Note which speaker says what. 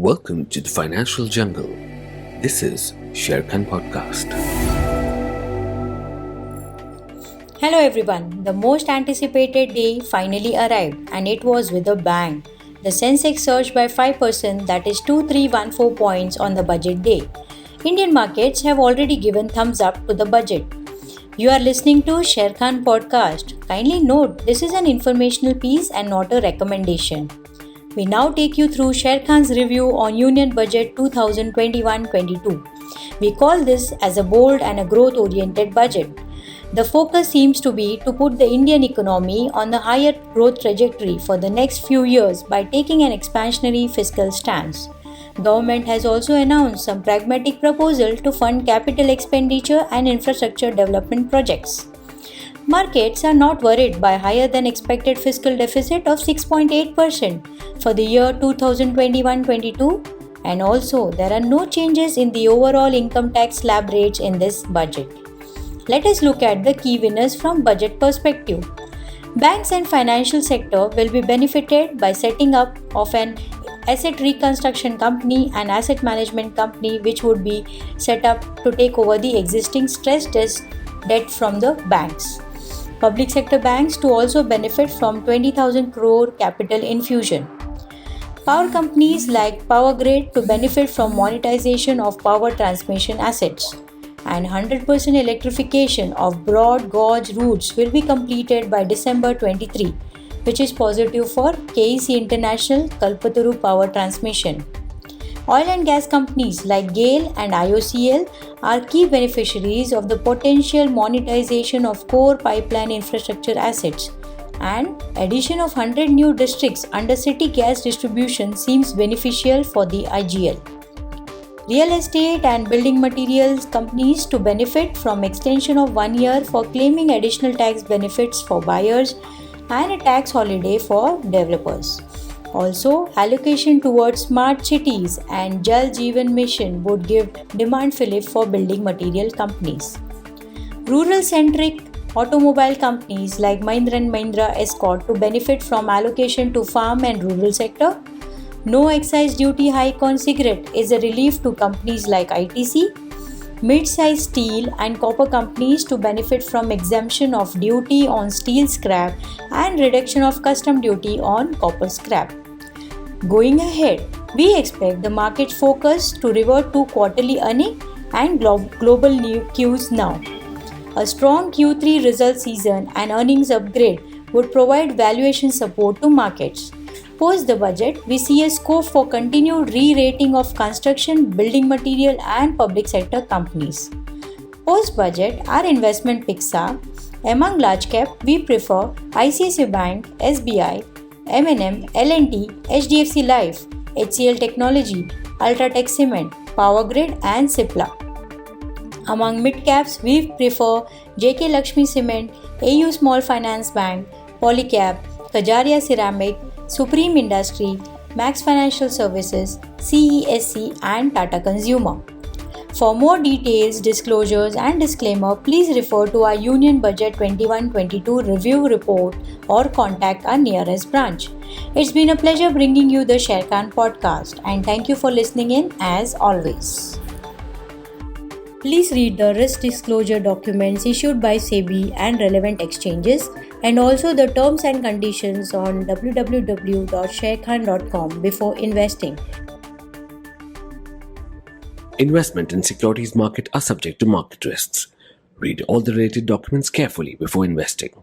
Speaker 1: Welcome to the Financial Jungle. This is Sharekhan Podcast.
Speaker 2: Hello everyone, the most anticipated day finally arrived and it was with a bang. The Sensex surged by 5%, that is 2314 points on the budget day. Indian markets have already given thumbs up to the budget. You are listening to Sharekhan Podcast. Kindly note, this is an informational piece and not a recommendation. We now take you through Sharekhan's review on Union Budget 2021-22. We call this as a bold and a growth-oriented budget. The focus seems to be to put the Indian economy on the higher growth trajectory for the next few years by taking an expansionary fiscal stance. Government has also announced some pragmatic proposal to fund capital expenditure and infrastructure development projects. Markets are not worried by higher than expected fiscal deficit of 6.8% for the year 2021-22, and also there are no changes in the overall income tax slab rates in this budget. Let us look at the key winners from budget perspective. Banks and financial sector will be benefited by setting up of an asset reconstruction company and asset management company which would be set up to take over the existing stressed debt from the banks. Public sector banks to also benefit from 20,000 crore capital infusion. Power companies like Power Grid to benefit from monetization of power transmission assets. And 100% electrification of broad gauge routes will be completed by December 23, which is positive for KEC International Kalpataru Power Transmission. Oil and gas companies like GAIL and IOCL are key beneficiaries of the potential monetization of core pipeline infrastructure assets, and addition of 100 new districts under city gas distribution seems beneficial for the IGL. Real estate and building materials companies to benefit from extension of 1 year for claiming additional tax benefits for buyers and a tax holiday for developers. Also, allocation towards smart cities and Jal Jeevan Mission would give demand fillip for building material companies. Rural-centric automobile companies like Mahindra & Mahindra Escort to benefit from allocation to farm and rural sector. No excise duty hike on cigarette is a relief to companies like ITC. Mid-size steel and copper companies to benefit from exemption of duty on steel scrap and reduction of custom duty on copper scrap. Going ahead, we expect the market focus to revert to quarterly earning and global cues now. A strong Q3 result season and earnings upgrade would provide valuation support to markets. Post the budget, we see a scope for continued re-rating of construction, building material and public sector companies. Post budget, our investment picks are: among large cap, we prefer ICICI Bank, SBI, M&M, L&T, HDFC Life, HCL Technology, Ultratech Cement, Power Grid and Cipla. Among mid caps, we prefer JK Lakshmi Cement, AU Small Finance Bank, Polycab, Kajaria Ceramic, Supreme Industry, Max Financial Services, CESC and Tata Consumer. For more details, disclosures and disclaimer, please refer to our Union Budget 21-22 review report or contact our nearest branch. It's been a pleasure bringing you the Sharekhan Podcast and thank you for listening in as always. Please read the risk disclosure documents issued by SEBI and relevant exchanges and also the terms and conditions on www.sharekhan.com before investing.
Speaker 1: Investment in securities market are subject to market risks. Read all the related documents carefully before investing.